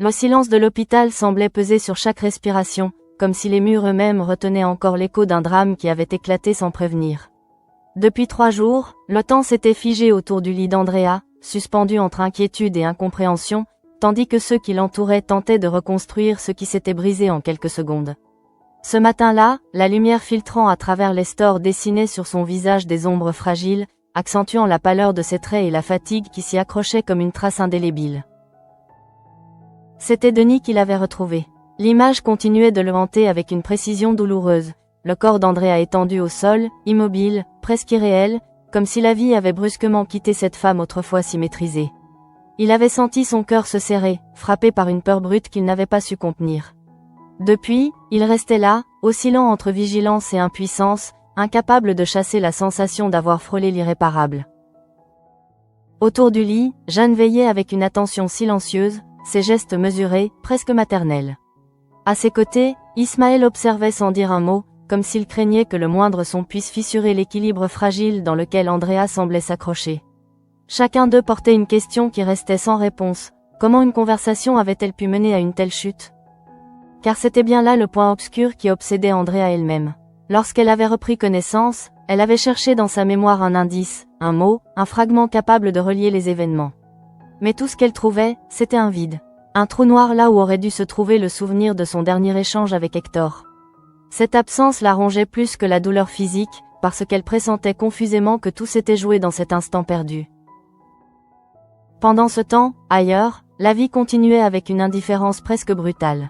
Le silence de l'hôpital semblait peser sur chaque respiration, comme si les murs eux-mêmes retenaient encore l'écho d'un drame qui avait éclaté sans prévenir. Depuis 3 jours, le temps s'était figé autour du lit d'Andrea, suspendu entre inquiétude et incompréhension, tandis que ceux qui l'entouraient tentaient de reconstruire ce qui s'était brisé en quelques secondes. Ce matin-là, la lumière filtrant à travers les stores dessinait sur son visage des ombres fragiles, accentuant la pâleur de ses traits et la fatigue qui s'y accrochait comme une trace indélébile. C'était Denis qui l'avait retrouvé. L'image continuait de le hanter avec une précision douloureuse, le corps d'Andrea étendu au sol, immobile, presque irréel, comme si la vie avait brusquement quitté cette femme autrefois si maîtrisée. Il avait senti son cœur se serrer, frappé par une peur brute qu'il n'avait pas su contenir. Depuis, il restait là, oscillant entre vigilance et impuissance, incapable de chasser la sensation d'avoir frôlé l'irréparable. Autour du lit, Jeanne veillait avec une attention silencieuse, ses gestes mesurés, presque maternels. À ses côtés, Ismaël observait sans dire un mot, comme s'il craignait que le moindre son puisse fissurer l'équilibre fragile dans lequel Andrea semblait s'accrocher. Chacun d'eux portait une question qui restait sans réponse. Comment une conversation avait-elle pu mener à une telle chute ? Car c'était bien là le point obscur qui obsédait Andrea elle-même. Lorsqu'elle avait repris connaissance, elle avait cherché dans sa mémoire un indice, un mot, un fragment capable de relier les événements. Mais tout ce qu'elle trouvait, c'était un vide. Un trou noir là où aurait dû se trouver le souvenir de son dernier échange avec Hector. Cette absence la rongeait plus que la douleur physique, parce qu'elle pressentait confusément que tout s'était joué dans cet instant perdu. Pendant ce temps, ailleurs, la vie continuait avec une indifférence presque brutale.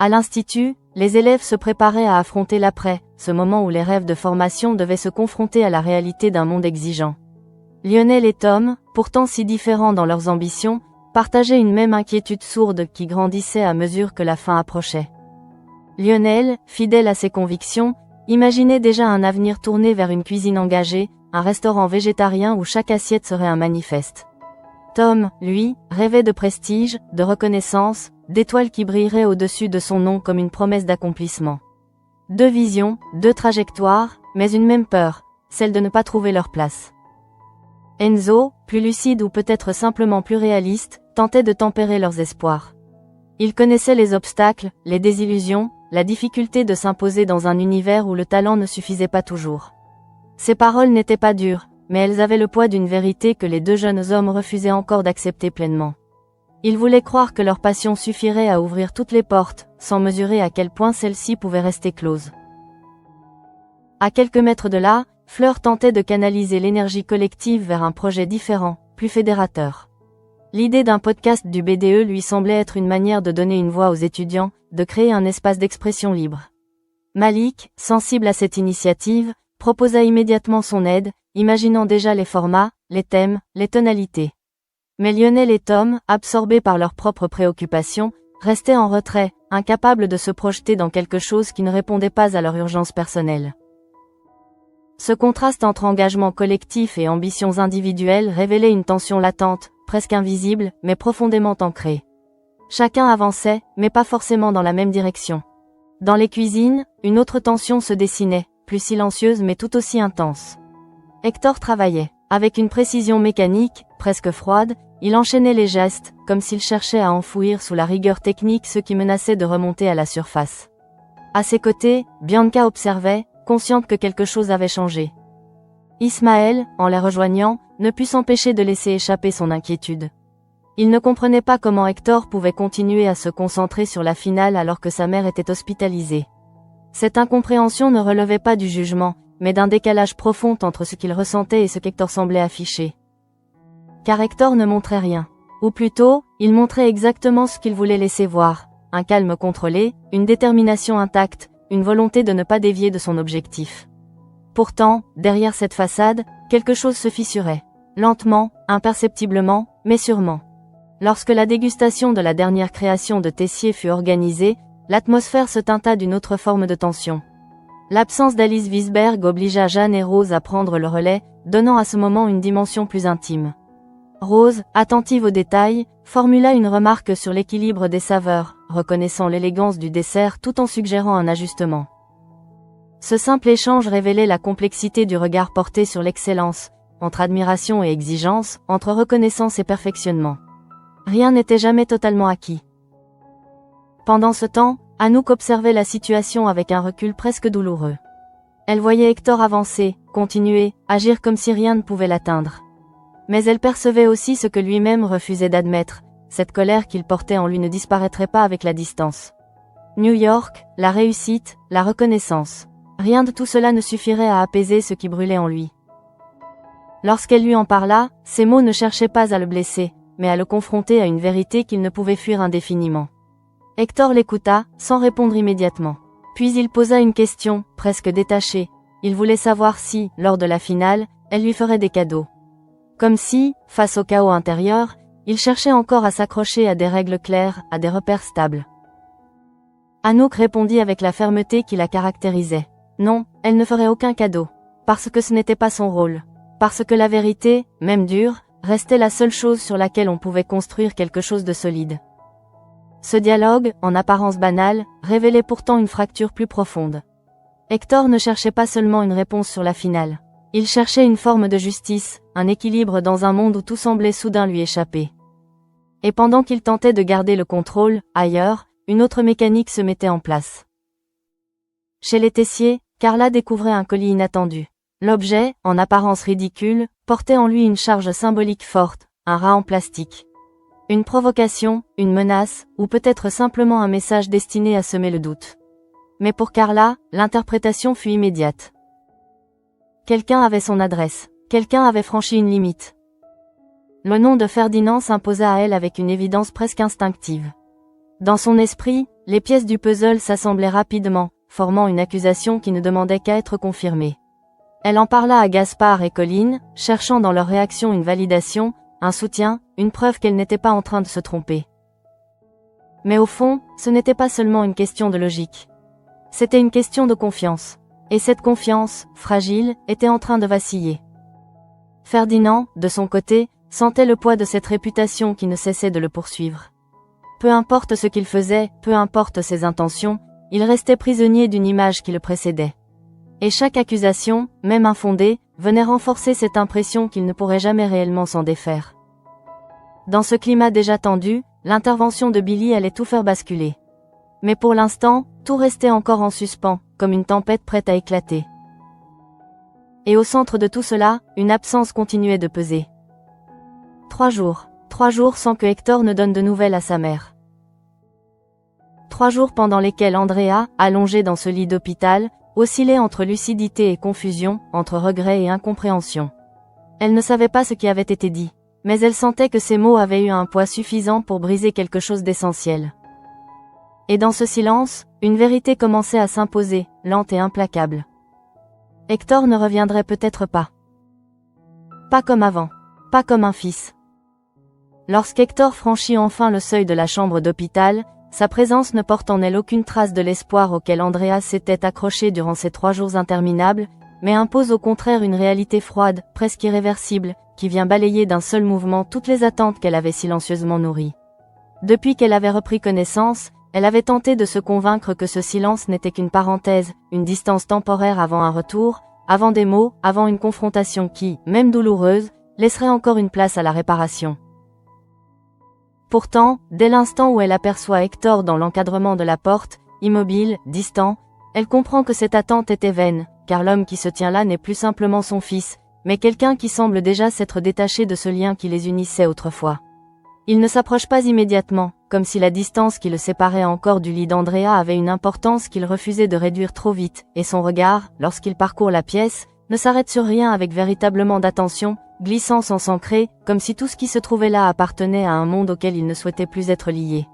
À l'institut, les élèves se préparaient à affronter l'après, ce moment où les rêves de formation devaient se confronter à la réalité d'un monde exigeant. Lionel et Tom, pourtant si différents dans leurs ambitions, partageaient une même inquiétude sourde qui grandissait à mesure que la fin approchait. Lionel, fidèle à ses convictions, imaginait déjà un avenir tourné vers une cuisine engagée, un restaurant végétarien où chaque assiette serait un manifeste. Tom, lui, rêvait de prestige, de reconnaissance, d'étoiles qui brilleraient au-dessus de son nom comme une promesse d'accomplissement. 2 visions, 2 trajectoires, mais une même peur, celle de ne pas trouver leur place. Enzo, plus lucide ou peut-être simplement plus réaliste, tentait de tempérer leurs espoirs. Il connaissait les obstacles, les désillusions, la difficulté de s'imposer dans un univers où le talent ne suffisait pas toujours. Ses paroles n'étaient pas dures, mais elles avaient le poids d'une vérité que les 2 jeunes hommes refusaient encore d'accepter pleinement. Ils voulaient croire que leur passion suffirait à ouvrir toutes les portes, sans mesurer à quel point celles-ci pouvaient rester closes. À quelques mètres de là, Fleur tentait de canaliser l'énergie collective vers un projet différent, plus fédérateur. L'idée d'un podcast du BDE lui semblait être une manière de donner une voix aux étudiants, de créer un espace d'expression libre. Malik, sensible à cette initiative, proposa immédiatement son aide, imaginant déjà les formats, les thèmes, les tonalités. Mais Lionel et Tom, absorbés par leurs propres préoccupations, restaient en retrait, incapables de se projeter dans quelque chose qui ne répondait pas à leur urgence personnelle. Ce contraste entre engagement collectif et ambitions individuelles révélait une tension latente, presque invisible, mais profondément ancrée. Chacun avançait, mais pas forcément dans la même direction. Dans les cuisines, une autre tension se dessinait, plus silencieuse mais tout aussi intense. Hector travaillait. Avec une précision mécanique, presque froide, il enchaînait les gestes, comme s'il cherchait à enfouir sous la rigueur technique ce qui menaçait de remonter à la surface. À ses côtés, Bianca observait, consciente que quelque chose avait changé. Ismaël, en les rejoignant, ne put s'empêcher de laisser échapper son inquiétude. Il ne comprenait pas comment Hector pouvait continuer à se concentrer sur la finale alors que sa mère était hospitalisée. Cette incompréhension ne relevait pas du jugement, mais d'un décalage profond entre ce qu'il ressentait et ce qu'Hector semblait afficher. Car Hector ne montrait rien. Ou plutôt, il montrait exactement ce qu'il voulait laisser voir, un calme contrôlé, une détermination intacte, une volonté de ne pas dévier de son objectif. Pourtant, derrière cette façade, quelque chose se fissurait. Lentement, imperceptiblement, mais sûrement. Lorsque la dégustation de la dernière création de Tessier fut organisée, l'atmosphère se teinta d'une autre forme de tension. L'absence d'Alice Wiesberg obligea Jeanne et Rose à prendre le relais, donnant à ce moment une dimension plus intime. Rose, attentive aux détails, formula une remarque sur l'équilibre des saveurs, reconnaissant l'élégance du dessert tout en suggérant un ajustement. Ce simple échange révélait la complexité du regard porté sur l'excellence, entre admiration et exigence, entre reconnaissance et perfectionnement. Rien n'était jamais totalement acquis. Pendant ce temps, Anouk observait la situation avec un recul presque douloureux. Elle voyait Hector avancer, continuer, agir comme si rien ne pouvait l'atteindre. Mais elle percevait aussi ce que lui-même refusait d'admettre, cette colère qu'il portait en lui ne disparaîtrait pas avec la distance. New York, la réussite, la reconnaissance. Rien de tout cela ne suffirait à apaiser ce qui brûlait en lui. Lorsqu'elle lui en parla, ses mots ne cherchaient pas à le blesser, mais à le confronter à une vérité qu'il ne pouvait fuir indéfiniment. Hector l'écouta, sans répondre immédiatement. Puis il posa une question, presque détachée. Il voulait savoir si, lors de la finale, elle lui ferait des cadeaux. Comme si, face au chaos intérieur, il cherchait encore à s'accrocher à des règles claires, à des repères stables. Anouk répondit avec la fermeté qui la caractérisait. Non, elle ne ferait aucun cadeau. Parce que ce n'était pas son rôle. Parce que la vérité, même dure, restait la seule chose sur laquelle on pouvait construire quelque chose de solide. Ce dialogue, en apparence banal, révélait pourtant une fracture plus profonde. Hector ne cherchait pas seulement une réponse sur la finale. Il cherchait une forme de justice, un équilibre dans un monde où tout semblait soudain lui échapper. Et pendant qu'il tentait de garder le contrôle, ailleurs, une autre mécanique se mettait en place. Chez les Tessier, Carla découvrait un colis inattendu. L'objet, en apparence ridicule, portait en lui une charge symbolique forte, un rat en plastique. Une provocation, une menace, ou peut-être simplement un message destiné à semer le doute. Mais pour Carla, l'interprétation fut immédiate. Quelqu'un avait son adresse, quelqu'un avait franchi une limite. Le nom de Ferdinand s'imposa à elle avec une évidence presque instinctive. Dans son esprit, les pièces du puzzle s'assemblaient rapidement, formant une accusation qui ne demandait qu'à être confirmée. Elle en parla à Gaspard et Colline, cherchant dans leur réaction une validation, un soutien, une preuve qu'elle n'était pas en train de se tromper. Mais au fond, ce n'était pas seulement une question de logique. C'était une question de confiance. Et cette confiance, fragile, était en train de vaciller. Ferdinand, de son côté, sentait le poids de cette réputation qui ne cessait de le poursuivre. Peu importe ce qu'il faisait, peu importe ses intentions, il restait prisonnier d'une image qui le précédait. Et chaque accusation, même infondée, venait renforcer cette impression qu'il ne pourrait jamais réellement s'en défaire. Dans ce climat déjà tendu, l'intervention de Billy allait tout faire basculer. Mais pour l'instant, tout restait encore en suspens, comme une tempête prête à éclater. Et au centre de tout cela, une absence continuait de peser. 3 jours sans que Hector ne donne de nouvelles à sa mère. 3 jours pendant lesquels Andrea, allongée dans ce lit d'hôpital, oscillait entre lucidité et confusion, entre regret et incompréhension. Elle ne savait pas ce qui avait été dit, mais elle sentait que ces mots avaient eu un poids suffisant pour briser quelque chose d'essentiel. Et dans ce silence, une vérité commençait à s'imposer, lente et implacable. Hector ne reviendrait peut-être pas. Pas comme avant, pas comme un fils. Lorsqu'Hector franchit enfin le seuil de la chambre d'hôpital, sa présence ne porte en elle aucune trace de l'espoir auquel Andrea s'était accroché durant ces 3 jours interminables, mais impose au contraire une réalité froide, presque irréversible, qui vient balayer d'un seul mouvement toutes les attentes qu'elle avait silencieusement nourries. Depuis qu'elle avait repris connaissance, elle avait tenté de se convaincre que ce silence n'était qu'une parenthèse, une distance temporaire avant un retour, avant des mots, avant une confrontation qui, même douloureuse, laisserait encore une place à la réparation. Pourtant, dès l'instant où elle aperçoit Hector dans l'encadrement de la porte, immobile, distant, elle comprend que cette attente était vaine, car l'homme qui se tient là n'est plus simplement son fils, mais quelqu'un qui semble déjà s'être détaché de ce lien qui les unissait autrefois. Il ne s'approche pas immédiatement, comme si la distance qui le séparait encore du lit d'Andrea avait une importance qu'il refusait de réduire trop vite, et son regard, lorsqu'il parcourt la pièce, ne s'arrête sur rien avec véritablement d'attention, glissant sans s'ancrer, comme si tout ce qui se trouvait là appartenait à un monde auquel il ne souhaitait plus être lié.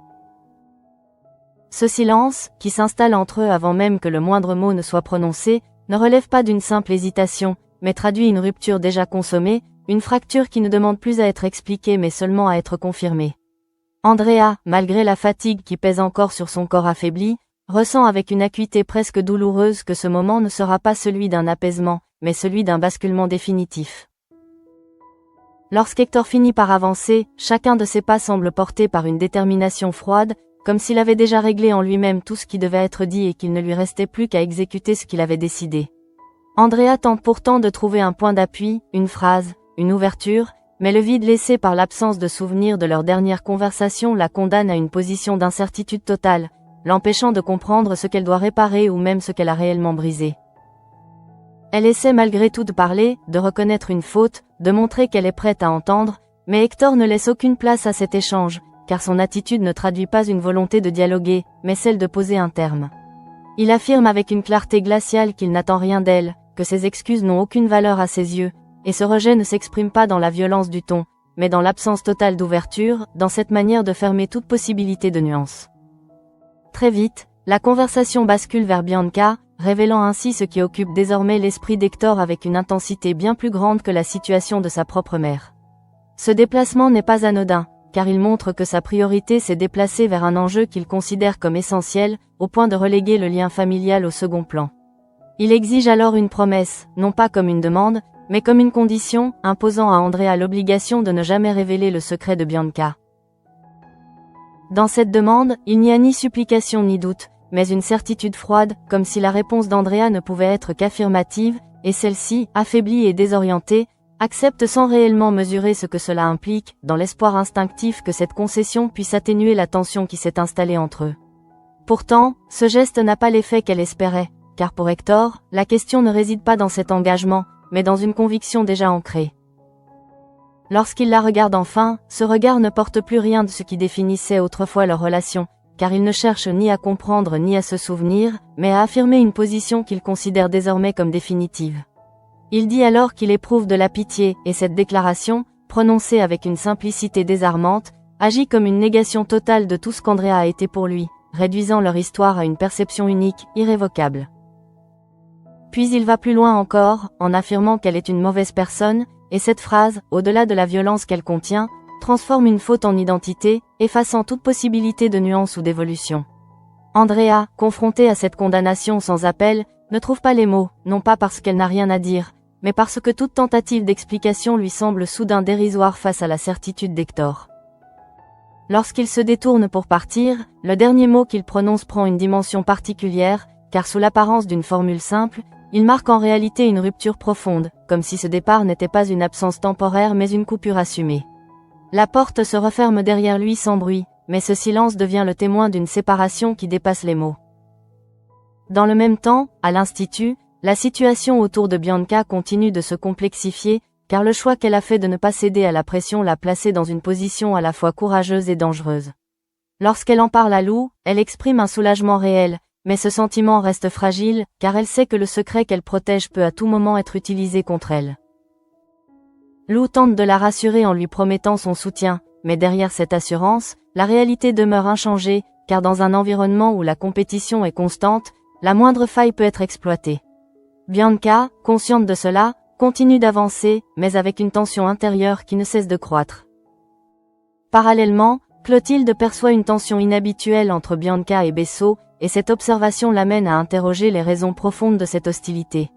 Ce silence, qui s'installe entre eux avant même que le moindre mot ne soit prononcé, ne relève pas d'une simple hésitation, mais traduit une rupture déjà consommée, une fracture qui ne demande plus à être expliquée mais seulement à être confirmée. Andrea, malgré la fatigue qui pèse encore sur son corps affaibli, ressent avec une acuité presque douloureuse que ce moment ne sera pas celui d'un apaisement, mais celui d'un basculement définitif. Lorsqu'Hector finit par avancer, chacun de ses pas semble porté par une détermination froide, comme s'il avait déjà réglé en lui-même tout ce qui devait être dit et qu'il ne lui restait plus qu'à exécuter ce qu'il avait décidé. Andrea tente pourtant de trouver un point d'appui, une phrase, une ouverture, mais le vide laissé par l'absence de souvenirs de leur dernière conversation la condamne à une position d'incertitude totale, l'empêchant de comprendre ce qu'elle doit réparer ou même ce qu'elle a réellement brisé. Elle essaie malgré tout de parler, de reconnaître une faute, de montrer qu'elle est prête à entendre, mais Hector ne laisse aucune place à cet échange, car son attitude ne traduit pas une volonté de dialoguer, mais celle de poser un terme. Il affirme avec une clarté glaciale qu'il n'attend rien d'elle, que ses excuses n'ont aucune valeur à ses yeux, et ce rejet ne s'exprime pas dans la violence du ton, mais dans l'absence totale d'ouverture, dans cette manière de fermer toute possibilité de nuance. Très vite, la conversation bascule vers Bianca, révélant ainsi ce qui occupe désormais l'esprit d'Hector avec une intensité bien plus grande que la situation de sa propre mère. Ce déplacement n'est pas anodin, car il montre que sa priorité s'est déplacée vers un enjeu qu'il considère comme essentiel, au point de reléguer le lien familial au second plan. Il exige alors une promesse, non pas comme une demande, mais comme une condition, imposant à Andrea l'obligation de ne jamais révéler le secret de Bianca. Dans cette demande, il n'y a ni supplication ni doute, mais une certitude froide, comme si la réponse d'Andrea ne pouvait être qu'affirmative, et celle-ci, affaiblie et désorientée, accepte sans réellement mesurer ce que cela implique, dans l'espoir instinctif que cette concession puisse atténuer la tension qui s'est installée entre eux. Pourtant, ce geste n'a pas l'effet qu'elle espérait, car pour Hector, la question ne réside pas dans cet engagement, mais dans une conviction déjà ancrée. Lorsqu'il la regarde enfin, ce regard ne porte plus rien de ce qui définissait autrefois leur relation, car il ne cherche ni à comprendre ni à se souvenir, mais à affirmer une position qu'il considère désormais comme définitive. Il dit alors qu'il éprouve de la pitié, et cette déclaration, prononcée avec une simplicité désarmante, agit comme une négation totale de tout ce qu'Andrea a été pour lui, réduisant leur histoire à une perception unique, irrévocable. Puis il va plus loin encore, en affirmant qu'elle est une mauvaise personne, et cette phrase, au-delà de la violence qu'elle contient, transforme une faute en identité, effaçant toute possibilité de nuance ou d'évolution. Andrea, confrontée à cette condamnation sans appel, ne trouve pas les mots, non pas parce qu'elle n'a rien à dire, mais parce que toute tentative d'explication lui semble soudain dérisoire face à la certitude d'Hector. Lorsqu'il se détourne pour partir, le dernier mot qu'il prononce prend une dimension particulière, car sous l'apparence d'une formule simple, il marque en réalité une rupture profonde, comme si ce départ n'était pas une absence temporaire mais une coupure assumée. La porte se referme derrière lui sans bruit, mais ce silence devient le témoin d'une séparation qui dépasse les mots. Dans le même temps, à l'Institut, la situation autour de Bianca continue de se complexifier, car le choix qu'elle a fait de ne pas céder à la pression l'a placée dans une position à la fois courageuse et dangereuse. Lorsqu'elle en parle à Lou, elle exprime un soulagement réel, mais ce sentiment reste fragile, car elle sait que le secret qu'elle protège peut à tout moment être utilisé contre elle. Lou tente de la rassurer en lui promettant son soutien, mais derrière cette assurance, la réalité demeure inchangée, car dans un environnement où la compétition est constante, la moindre faille peut être exploitée. Bianca, consciente de cela, continue d'avancer, mais avec une tension intérieure qui ne cesse de croître. Parallèlement, Clotilde perçoit une tension inhabituelle entre Bianca et Bessot, et cette observation l'amène à interroger les raisons profondes de cette hostilité.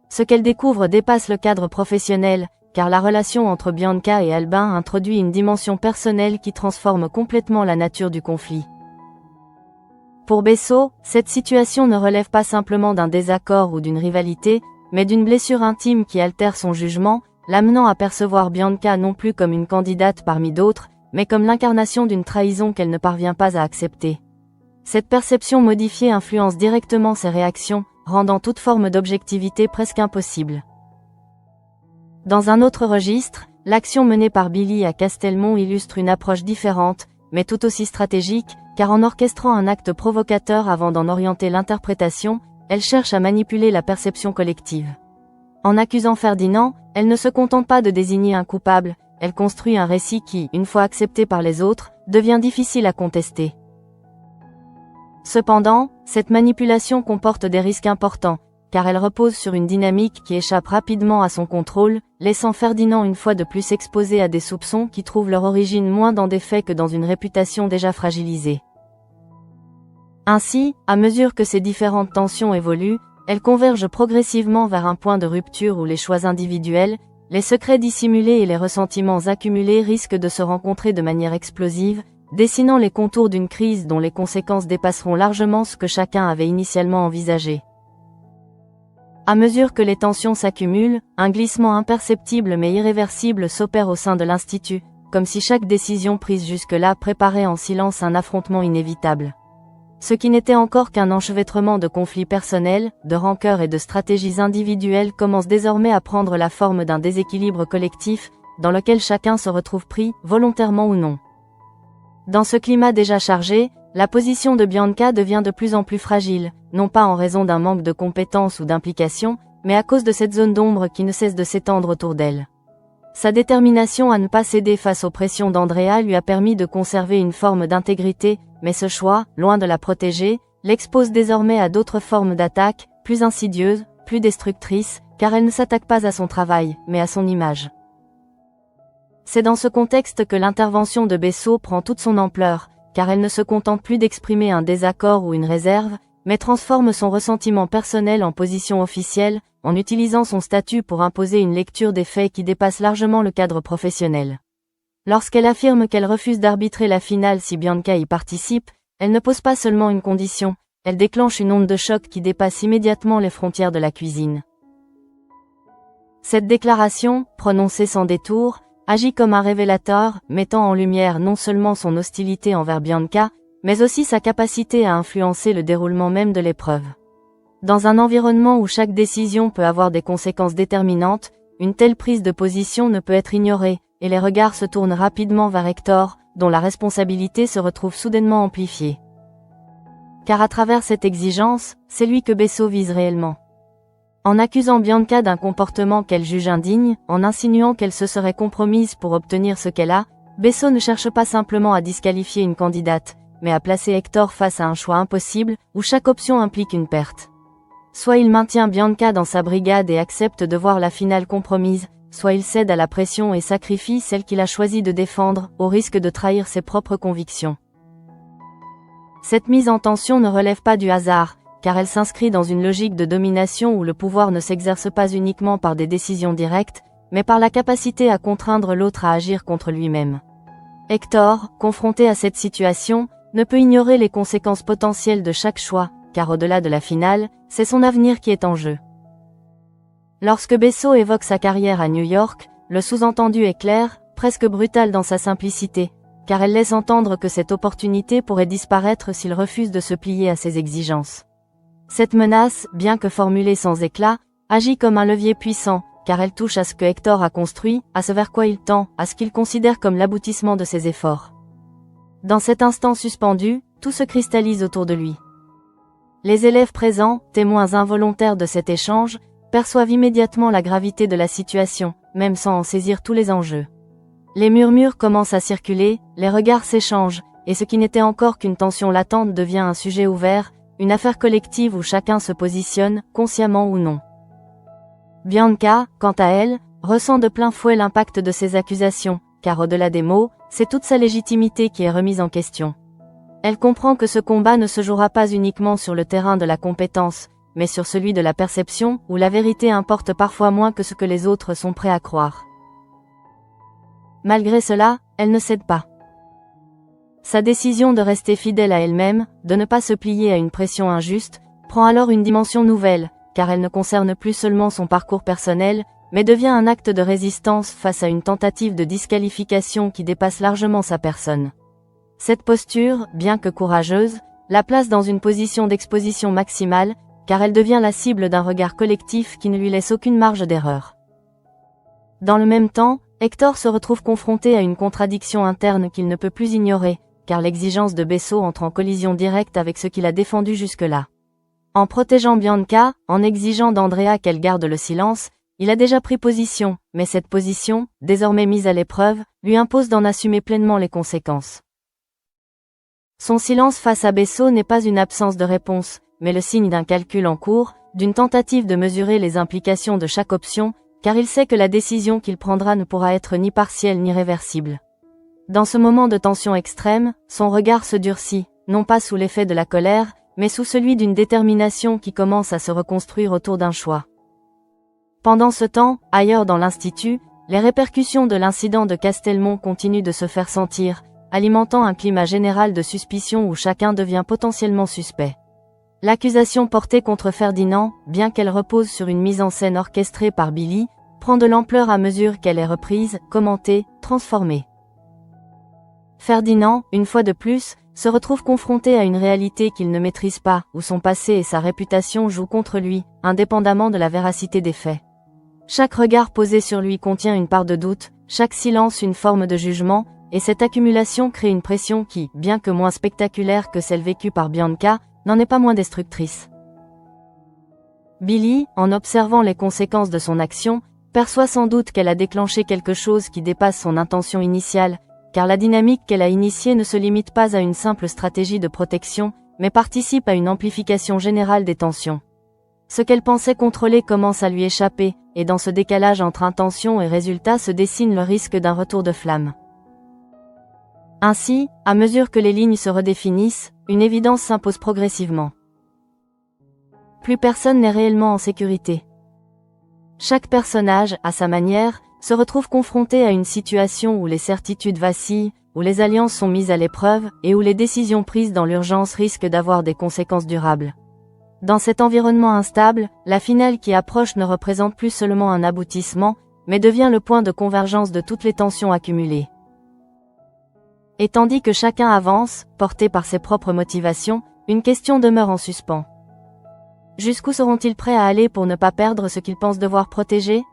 Ce qu'elle découvre dépasse le cadre professionnel, car la relation entre Bianca et Albin introduit une dimension personnelle qui transforme complètement la nature du conflit. Pour Bessot, cette situation ne relève pas simplement d'un désaccord ou d'une rivalité, mais d'une blessure intime qui altère son jugement, l'amenant à percevoir Bianca non plus comme une candidate parmi d'autres, mais comme l'incarnation d'une trahison qu'elle ne parvient pas à accepter. Cette perception modifiée influence directement ses réactions, rendant toute forme d'objectivité presque impossible. Dans un autre registre, l'action menée par Billy à Castelmont illustre une approche différente, mais tout aussi stratégique, car en orchestrant un acte provocateur avant d'en orienter l'interprétation, elle cherche à manipuler la perception collective. En accusant Ferdinand, elle ne se contente pas de désigner un coupable, elle construit un récit qui, une fois accepté par les autres, devient difficile à contester. Cependant, cette manipulation comporte des risques importants, car elle repose sur une dynamique qui échappe rapidement à son contrôle, laissant Ferdinand une fois de plus exposé à des soupçons qui trouvent leur origine moins dans des faits que dans une réputation déjà fragilisée. Ainsi, à mesure que ces différentes tensions évoluent, elles convergent progressivement vers un point de rupture où les choix individuels, les secrets dissimulés et les ressentiments accumulés risquent de se rencontrer de manière explosive, dessinant les contours d'une crise dont les conséquences dépasseront largement ce que chacun avait initialement envisagé. À mesure que les tensions s'accumulent, un glissement imperceptible mais irréversible s'opère au sein de l'institut, comme si chaque décision prise jusque-là préparait en silence un affrontement inévitable. Ce qui n'était encore qu'un enchevêtrement de conflits personnels, de rancœurs et de stratégies individuelles commence désormais à prendre la forme d'un déséquilibre collectif, dans lequel chacun se retrouve pris, volontairement ou non. Dans ce climat déjà chargé, la position de Bianca devient de plus en plus fragile, non pas en raison d'un manque de compétences ou d'implication, mais à cause de cette zone d'ombre qui ne cesse de s'étendre autour d'elle. Sa détermination à ne pas céder face aux pressions d'Andrea lui a permis de conserver une forme d'intégrité, mais ce choix, loin de la protéger, l'expose désormais à d'autres formes d'attaque, plus insidieuses, plus destructrices, car elle ne s'attaque pas à son travail, mais à son image. C'est dans ce contexte que l'intervention de Bessot prend toute son ampleur, car elle ne se contente plus d'exprimer un désaccord ou une réserve, mais transforme son ressentiment personnel en position officielle, en utilisant son statut pour imposer une lecture des faits qui dépasse largement le cadre professionnel. Lorsqu'elle affirme qu'elle refuse d'arbitrer la finale si Bianca y participe, elle ne pose pas seulement une condition, elle déclenche une onde de choc qui dépasse immédiatement les frontières de la cuisine. Cette déclaration, prononcée sans détour, agit comme un révélateur, mettant en lumière non seulement son hostilité envers Bianca, mais aussi sa capacité à influencer le déroulement même de l'épreuve. Dans un environnement où chaque décision peut avoir des conséquences déterminantes, une telle prise de position ne peut être ignorée, et les regards se tournent rapidement vers Hector, dont la responsabilité se retrouve soudainement amplifiée. Car à travers cette exigence, c'est lui que Bessot vise réellement. En accusant Bianca d'un comportement qu'elle juge indigne, en insinuant qu'elle se serait compromise pour obtenir ce qu'elle a, Bessot ne cherche pas simplement à disqualifier une candidate, mais à placer Hector face à un choix impossible, où chaque option implique une perte. Soit il maintient Bianca dans sa brigade et accepte de voir la finale compromise, soit il cède à la pression et sacrifie celle qu'il a choisi de défendre, au risque de trahir ses propres convictions. Cette mise en tension ne relève pas du hasard, car elle s'inscrit dans une logique de domination où le pouvoir ne s'exerce pas uniquement par des décisions directes, mais par la capacité à contraindre l'autre à agir contre lui-même. Hector, confronté à cette situation, ne peut ignorer les conséquences potentielles de chaque choix, car au-delà de la finale, c'est son avenir qui est en jeu. Lorsque Bessot évoque sa carrière à New York, le sous-entendu est clair, presque brutal dans sa simplicité, car elle laisse entendre que cette opportunité pourrait disparaître s'il refuse de se plier à ses exigences. Cette menace, bien que formulée sans éclat, agit comme un levier puissant, car elle touche à ce que Hector a construit, à ce vers quoi il tend, à ce qu'il considère comme l'aboutissement de ses efforts. Dans cet instant suspendu, tout se cristallise autour de lui. Les élèves présents, témoins involontaires de cet échange, perçoivent immédiatement la gravité de la situation, même sans en saisir tous les enjeux. Les murmures commencent à circuler, les regards s'échangent, et ce qui n'était encore qu'une tension latente devient un sujet ouvert, une affaire collective où chacun se positionne, consciemment ou non. Bianca, quant à elle, ressent de plein fouet l'impact de ces accusations, car au-delà des mots, c'est toute sa légitimité qui est remise en question. Elle comprend que ce combat ne se jouera pas uniquement sur le terrain de la compétence, mais sur celui de la perception, où la vérité importe parfois moins que ce que les autres sont prêts à croire. Malgré cela, elle ne cède pas. Sa décision de rester fidèle à elle-même, de ne pas se plier à une pression injuste, prend alors une dimension nouvelle, car elle ne concerne plus seulement son parcours personnel, mais devient un acte de résistance face à une tentative de disqualification qui dépasse largement sa personne. Cette posture, bien que courageuse, la place dans une position d'exposition maximale, car elle devient la cible d'un regard collectif qui ne lui laisse aucune marge d'erreur. Dans le même temps, Hector se retrouve confronté à une contradiction interne qu'il ne peut plus ignorer, car l'exigence de Bessot entre en collision directe avec ce qu'il a défendu jusque-là. En protégeant Bianca, en exigeant d'Andrea qu'elle garde le silence, il a déjà pris position, mais cette position, désormais mise à l'épreuve, lui impose d'en assumer pleinement les conséquences. Son silence face à Bessot n'est pas une absence de réponse, mais le signe d'un calcul en cours, d'une tentative de mesurer les implications de chaque option, car il sait que la décision qu'il prendra ne pourra être ni partielle ni réversible. Dans ce moment de tension extrême, son regard se durcit, non pas sous l'effet de la colère, mais sous celui d'une détermination qui commence à se reconstruire autour d'un choix. Pendant ce temps, ailleurs dans l'institut, les répercussions de l'incident de Castelmont continuent de se faire sentir, alimentant un climat général de suspicion où chacun devient potentiellement suspect. L'accusation portée contre Ferdinand, bien qu'elle repose sur une mise en scène orchestrée par Billy, prend de l'ampleur à mesure qu'elle est reprise, commentée, transformée. Ferdinand, une fois de plus, se retrouve confronté à une réalité qu'il ne maîtrise pas, où son passé et sa réputation jouent contre lui, indépendamment de la véracité des faits. Chaque regard posé sur lui contient une part de doute, chaque silence une forme de jugement, et cette accumulation crée une pression qui, bien que moins spectaculaire que celle vécue par Bianca, n'en est pas moins destructrice. Billy, en observant les conséquences de son action, perçoit sans doute qu'elle a déclenché quelque chose qui dépasse son intention initiale, car la dynamique qu'elle a initiée ne se limite pas à une simple stratégie de protection, mais participe à une amplification générale des tensions. Ce qu'elle pensait contrôler commence à lui échapper, et dans ce décalage entre intention et résultat se dessine le risque d'un retour de flamme. Ainsi, à mesure que les lignes se redéfinissent, une évidence s'impose progressivement. Plus personne n'est réellement en sécurité. Chaque personnage, à sa manière, se retrouve confronté à une situation où les certitudes vacillent, où les alliances sont mises à l'épreuve, et où les décisions prises dans l'urgence risquent d'avoir des conséquences durables. Dans cet environnement instable, la finale qui approche ne représente plus seulement un aboutissement, mais devient le point de convergence de toutes les tensions accumulées. Et tandis que chacun avance, porté par ses propres motivations, une question demeure en suspens. Jusqu'où seront-ils prêts à aller pour ne pas perdre ce qu'ils pensent devoir protéger ?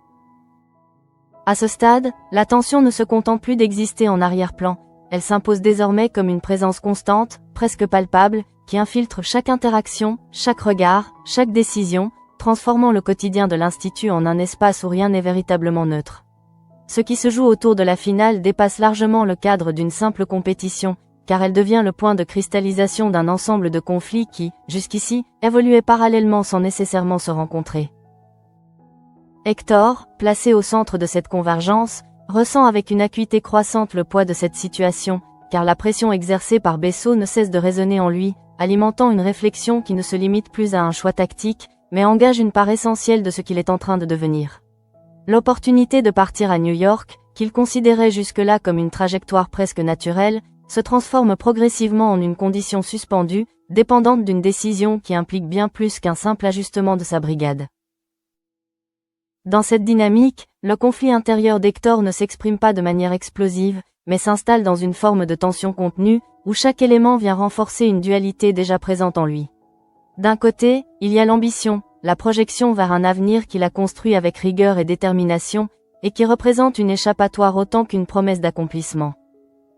À ce stade, la tension ne se contente plus d'exister en arrière-plan, elle s'impose désormais comme une présence constante, presque palpable, qui infiltre chaque interaction, chaque regard, chaque décision, transformant le quotidien de l'Institut en un espace où rien n'est véritablement neutre. Ce qui se joue autour de la finale dépasse largement le cadre d'une simple compétition, car elle devient le point de cristallisation d'un ensemble de conflits qui, jusqu'ici, évoluaient parallèlement sans nécessairement se rencontrer. Hector, placé au centre de cette convergence, ressent avec une acuité croissante le poids de cette situation, car la pression exercée par Bessot ne cesse de résonner en lui, alimentant une réflexion qui ne se limite plus à un choix tactique, mais engage une part essentielle de ce qu'il est en train de devenir. L'opportunité de partir à New York, qu'il considérait jusque-là comme une trajectoire presque naturelle, se transforme progressivement en une condition suspendue, dépendante d'une décision qui implique bien plus qu'un simple ajustement de sa brigade. Dans cette dynamique, le conflit intérieur d'Hector ne s'exprime pas de manière explosive, mais s'installe dans une forme de tension contenue, où chaque élément vient renforcer une dualité déjà présente en lui. D'un côté, il y a l'ambition, la projection vers un avenir qu'il a construit avec rigueur et détermination, et qui représente une échappatoire autant qu'une promesse d'accomplissement.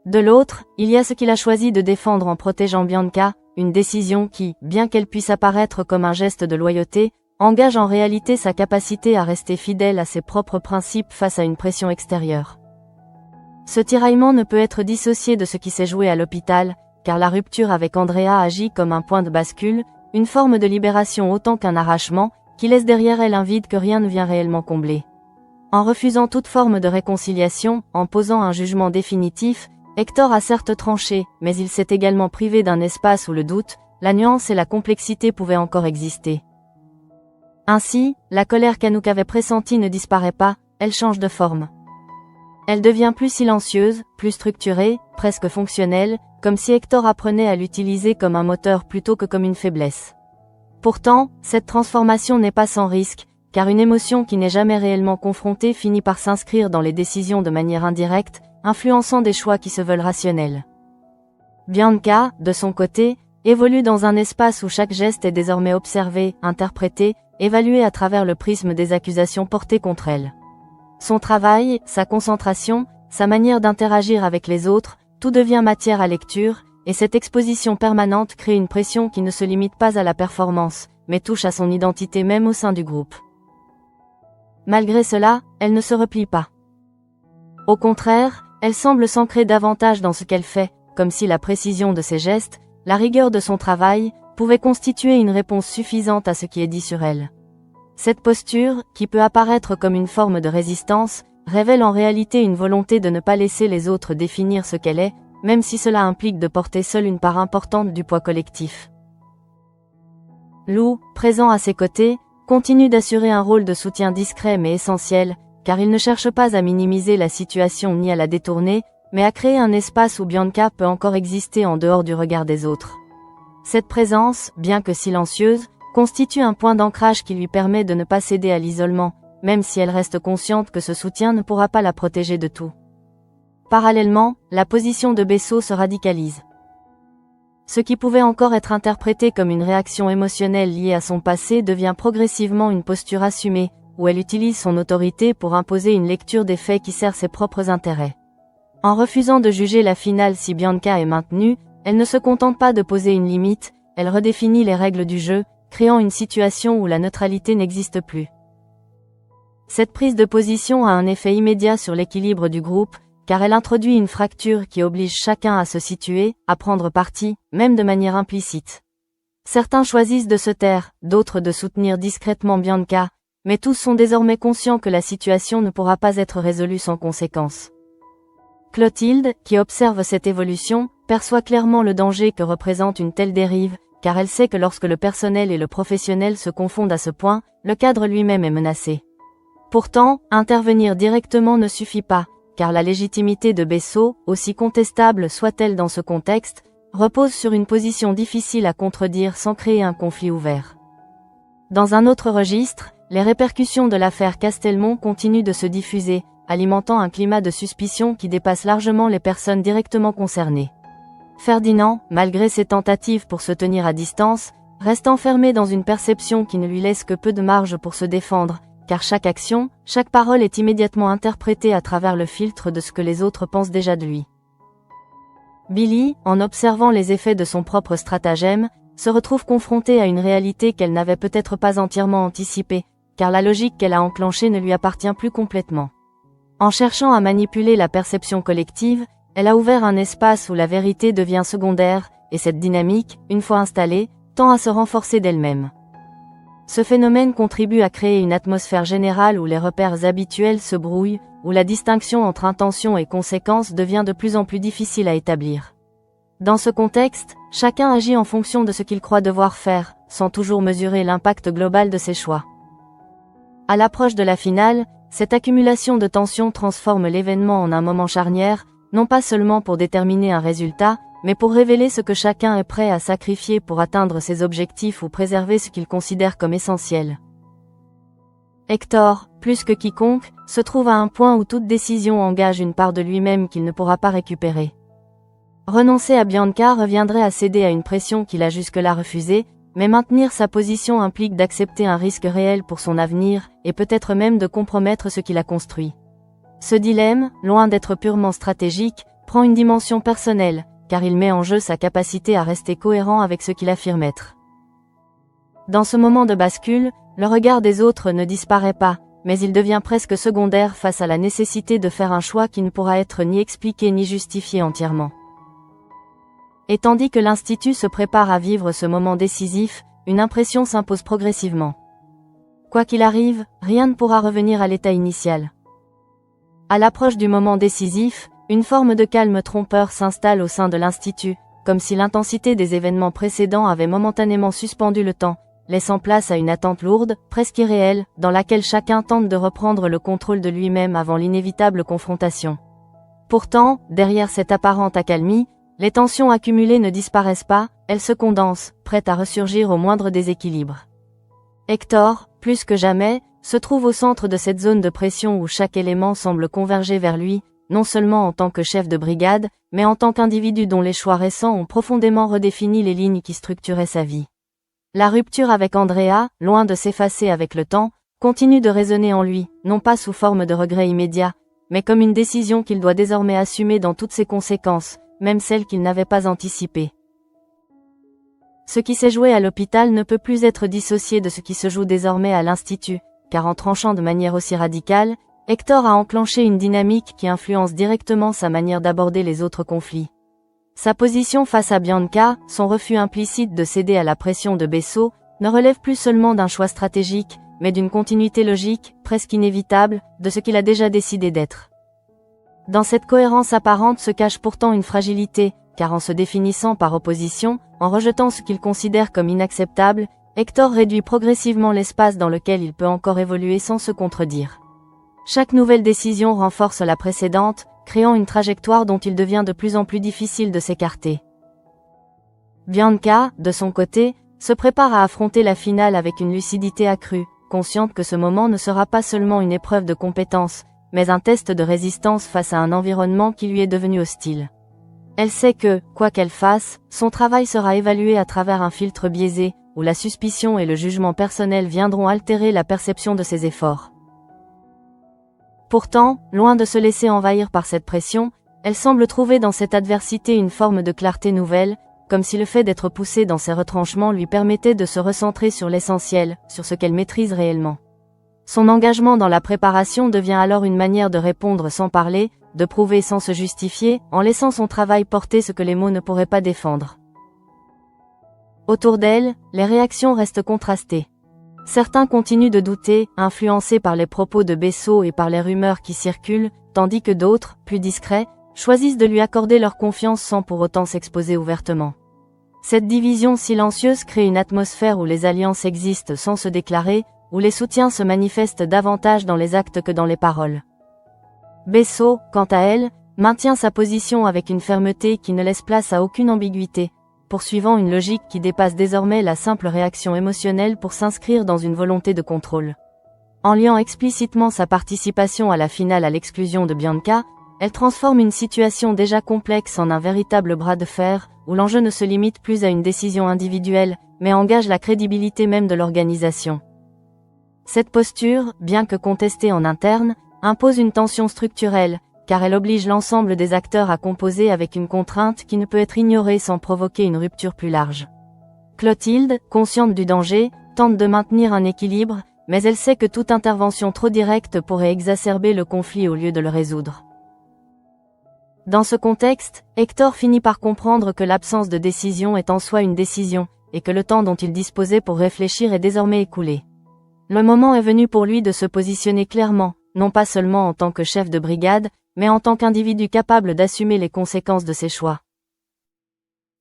De l'autre, il y a ce qu'il a choisi de défendre en protégeant Bianca, une décision qui, bien qu'elle puisse apparaître comme un geste de loyauté, engage en réalité sa capacité à rester fidèle à ses propres principes face à une pression extérieure. Ce tiraillement ne peut être dissocié de ce qui s'est joué à l'hôpital, car la rupture avec Andrea agit comme un point de bascule, une forme de libération autant qu'un arrachement, qui laisse derrière elle un vide que rien ne vient réellement combler. En refusant toute forme de réconciliation, en posant un jugement définitif, Hector a certes tranché, mais il s'est également privé d'un espace où le doute, la nuance et la complexité pouvaient encore exister. Ainsi, la colère qu'Anouk avait pressentie ne disparaît pas, elle change de forme. Elle devient plus silencieuse, plus structurée, presque fonctionnelle, comme si Hector apprenait à l'utiliser comme un moteur plutôt que comme une faiblesse. Pourtant, cette transformation n'est pas sans risque, car une émotion qui n'est jamais réellement confrontée finit par s'inscrire dans les décisions de manière indirecte, influençant des choix qui se veulent rationnels. Bianca, de son côté, évolue dans un espace où chaque geste est désormais observé, interprété, évalué à travers le prisme des accusations portées contre elle. Son travail, sa concentration, sa manière d'interagir avec les autres, tout devient matière à lecture, et cette exposition permanente crée une pression qui ne se limite pas à la performance, mais touche à son identité même au sein du groupe. Malgré cela, elle ne se replie pas. Au contraire, elle semble s'ancrer davantage dans ce qu'elle fait, comme si la précision de ses gestes, la rigueur de son travail, pouvait constituer une réponse suffisante à ce qui est dit sur elle. Cette posture, qui peut apparaître comme une forme de résistance, révèle en réalité une volonté de ne pas laisser les autres définir ce qu'elle est, même si cela implique de porter seule une part importante du poids collectif. Lou, présent à ses côtés, continue d'assurer un rôle de soutien discret mais essentiel, car il ne cherche pas à minimiser la situation ni à la détourner, mais à créer un espace où Bianca peut encore exister en dehors du regard des autres. Cette présence, bien que silencieuse, constitue un point d'ancrage qui lui permet de ne pas céder à l'isolement, même si elle reste consciente que ce soutien ne pourra pas la protéger de tout. Parallèlement, la position de Bessot se radicalise. Ce qui pouvait encore être interprété comme une réaction émotionnelle liée à son passé devient progressivement une posture assumée, où elle utilise son autorité pour imposer une lecture des faits qui sert ses propres intérêts. En refusant de juger la finale si Bianca est maintenue, elle ne se contente pas de poser une limite, elle redéfinit les règles du jeu, créant une situation où la neutralité n'existe plus. Cette prise de position a un effet immédiat sur l'équilibre du groupe, car elle introduit une fracture qui oblige chacun à se situer, à prendre parti, même de manière implicite. Certains choisissent de se taire, d'autres de soutenir discrètement Bianca, mais tous sont désormais conscients que la situation ne pourra pas être résolue sans conséquence. Clotilde, qui observe cette évolution, perçoit clairement le danger que représente une telle dérive, car elle sait que lorsque le personnel et le professionnel se confondent à ce point, le cadre lui-même est menacé. Pourtant, intervenir directement ne suffit pas, car la légitimité de Bessot, aussi contestable soit-elle dans ce contexte, repose sur une position difficile à contredire sans créer un conflit ouvert. Dans un autre registre, les répercussions de l'affaire Castelmont continuent de se diffuser, alimentant un climat de suspicion qui dépasse largement les personnes directement concernées. Ferdinand, malgré ses tentatives pour se tenir à distance, reste enfermé dans une perception qui ne lui laisse que peu de marge pour se défendre, car chaque action, chaque parole est immédiatement interprétée à travers le filtre de ce que les autres pensent déjà de lui. Billy, en observant les effets de son propre stratagème, se retrouve confrontée à une réalité qu'elle n'avait peut-être pas entièrement anticipée, car la logique qu'elle a enclenchée ne lui appartient plus complètement. En cherchant à manipuler la perception collective, elle a ouvert un espace où la vérité devient secondaire, et cette dynamique, une fois installée, tend à se renforcer d'elle-même. Ce phénomène contribue à créer une atmosphère générale où les repères habituels se brouillent, où la distinction entre intention et conséquence devient de plus en plus difficile à établir. Dans ce contexte, chacun agit en fonction de ce qu'il croit devoir faire, sans toujours mesurer l'impact global de ses choix. À l'approche de la finale, cette accumulation de tensions transforme l'événement en un moment charnière, non pas seulement pour déterminer un résultat, mais pour révéler ce que chacun est prêt à sacrifier pour atteindre ses objectifs ou préserver ce qu'il considère comme essentiel. Hector, plus que quiconque, se trouve à un point où toute décision engage une part de lui-même qu'il ne pourra pas récupérer. Renoncer à Bianca reviendrait à céder à une pression qu'il a jusque-là refusée, mais maintenir sa position implique d'accepter un risque réel pour son avenir, et peut-être même de compromettre ce qu'il a construit. Ce dilemme, loin d'être purement stratégique, prend une dimension personnelle, car il met en jeu sa capacité à rester cohérent avec ce qu'il affirme être. Dans ce moment de bascule, le regard des autres ne disparaît pas, mais il devient presque secondaire face à la nécessité de faire un choix qui ne pourra être ni expliqué ni justifié entièrement. Et tandis que l'Institut se prépare à vivre ce moment décisif, une impression s'impose progressivement. Quoi qu'il arrive, rien ne pourra revenir à l'état initial. À l'approche du moment décisif, une forme de calme trompeur s'installe au sein de l'Institut, comme si l'intensité des événements précédents avait momentanément suspendu le temps, laissant place à une attente lourde, presque irréelle, dans laquelle chacun tente de reprendre le contrôle de lui-même avant l'inévitable confrontation. Pourtant, derrière cette apparente accalmie, les tensions accumulées ne disparaissent pas, elles se condensent, prêtes à ressurgir au moindre déséquilibre. Hector, plus que jamais, se trouve au centre de cette zone de pression où chaque élément semble converger vers lui, non seulement en tant que chef de brigade, mais en tant qu'individu dont les choix récents ont profondément redéfini les lignes qui structuraient sa vie. La rupture avec Andrea, loin de s'effacer avec le temps, continue de résonner en lui, non pas sous forme de regret immédiat, mais comme une décision qu'il doit désormais assumer dans toutes ses conséquences, même celles qu'il n'avait pas anticipées. Ce qui s'est joué à l'hôpital ne peut plus être dissocié de ce qui se joue désormais à l'Institut, car en tranchant de manière aussi radicale, Hector a enclenché une dynamique qui influence directement sa manière d'aborder les autres conflits. Sa position face à Bianca, son refus implicite de céder à la pression de Bessot, ne relève plus seulement d'un choix stratégique, mais d'une continuité logique, presque inévitable, de ce qu'il a déjà décidé d'être. Dans cette cohérence apparente se cache pourtant une fragilité, car en se définissant par opposition, en rejetant ce qu'il considère comme inacceptable, Hector réduit progressivement l'espace dans lequel il peut encore évoluer sans se contredire. Chaque nouvelle décision renforce la précédente, créant une trajectoire dont il devient de plus en plus difficile de s'écarter. Bianca, de son côté, se prépare à affronter la finale avec une lucidité accrue, consciente que ce moment ne sera pas seulement une épreuve de compétence, mais un test de résistance face à un environnement qui lui est devenu hostile. Elle sait que, quoi qu'elle fasse, son travail sera évalué à travers un filtre biaisé, où la suspicion et le jugement personnel viendront altérer la perception de ses efforts. Pourtant, loin de se laisser envahir par cette pression, elle semble trouver dans cette adversité une forme de clarté nouvelle, comme si le fait d'être poussée dans ses retranchements lui permettait de se recentrer sur l'essentiel, sur ce qu'elle maîtrise réellement. Son engagement dans la préparation devient alors une manière de répondre sans parler, de prouver sans se justifier, en laissant son travail porter ce que les mots ne pourraient pas défendre. Autour d'elle, les réactions restent contrastées. Certains continuent de douter, influencés par les propos de Bessot et par les rumeurs qui circulent, tandis que d'autres, plus discrets, choisissent de lui accorder leur confiance sans pour autant s'exposer ouvertement. Cette division silencieuse crée une atmosphère où les alliances existent sans se déclarer, où les soutiens se manifestent davantage dans les actes que dans les paroles. Bessot, quant à elle, maintient sa position avec une fermeté qui ne laisse place à aucune ambiguïté, poursuivant une logique qui dépasse désormais la simple réaction émotionnelle pour s'inscrire dans une volonté de contrôle. En liant explicitement sa participation à la finale à l'exclusion de Bianca, elle transforme une situation déjà complexe en un véritable bras de fer, où l'enjeu ne se limite plus à une décision individuelle, mais engage la crédibilité même de l'organisation. Cette posture, bien que contestée en interne, impose une tension structurelle, car elle oblige l'ensemble des acteurs à composer avec une contrainte qui ne peut être ignorée sans provoquer une rupture plus large. Clotilde, consciente du danger, tente de maintenir un équilibre, mais elle sait que toute intervention trop directe pourrait exacerber le conflit au lieu de le résoudre. Dans ce contexte, Hector finit par comprendre que l'absence de décision est en soi une décision, et que le temps dont il disposait pour réfléchir est désormais écoulé. Le moment est venu pour lui de se positionner clairement, non pas seulement en tant que chef de brigade, mais en tant qu'individu capable d'assumer les conséquences de ses choix.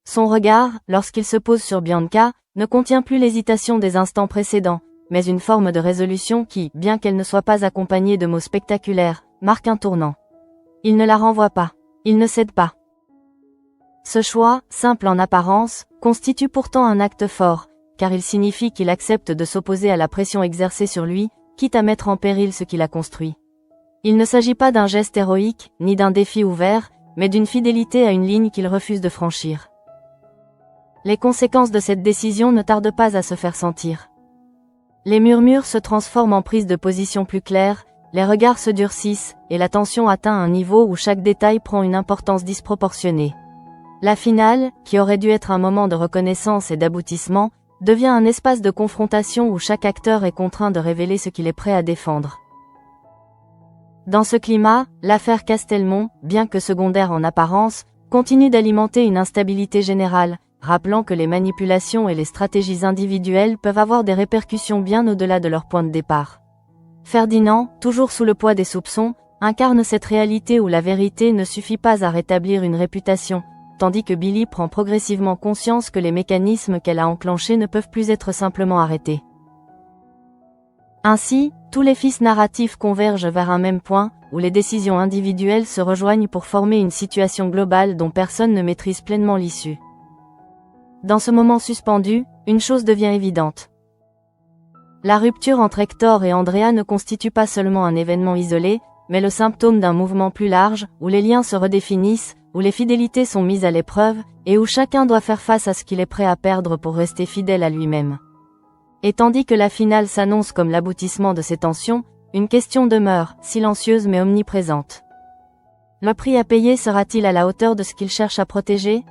Son regard, lorsqu'il se pose sur Bianca, ne contient plus l'hésitation des instants précédents, mais une forme de résolution qui, bien qu'elle ne soit pas accompagnée de mots spectaculaires, marque un tournant. Il ne la renvoie pas. Il ne cède pas. Ce choix, simple en apparence, constitue pourtant un acte fort, car il signifie qu'il accepte de s'opposer à la pression exercée sur lui, quitte à mettre en péril ce qu'il a construit. Il ne s'agit pas d'un geste héroïque, ni d'un défi ouvert, mais d'une fidélité à une ligne qu'il refuse de franchir. Les conséquences de cette décision ne tardent pas à se faire sentir. Les murmures se transforment en prises de position plus claires, les regards se durcissent, et la tension atteint un niveau où chaque détail prend une importance disproportionnée. La finale, qui aurait dû être un moment de reconnaissance et d'aboutissement, devient un espace de confrontation où chaque acteur est contraint de révéler ce qu'il est prêt à défendre. Dans ce climat, l'affaire Castelmont, bien que secondaire en apparence, continue d'alimenter une instabilité générale, rappelant que les manipulations et les stratégies individuelles peuvent avoir des répercussions bien au-delà de leur point de départ. Ferdinand, toujours sous le poids des soupçons, incarne cette réalité où la vérité ne suffit pas à rétablir une réputation, tandis que Billy prend progressivement conscience que les mécanismes qu'elle a enclenchés ne peuvent plus être simplement arrêtés. Ainsi, tous les fils narratifs convergent vers un même point, où les décisions individuelles se rejoignent pour former une situation globale dont personne ne maîtrise pleinement l'issue. Dans ce moment suspendu, une chose devient évidente. La rupture entre Hector et Andrea ne constitue pas seulement un événement isolé, mais le symptôme d'un mouvement plus large, où les liens se redéfinissent, où les fidélités sont mises à l'épreuve, et où chacun doit faire face à ce qu'il est prêt à perdre pour rester fidèle à lui-même. Et tandis que la finale s'annonce comme l'aboutissement de ces tensions, une question demeure, silencieuse mais omniprésente. Le prix à payer sera-t-il à la hauteur de ce qu'il cherche à protéger ?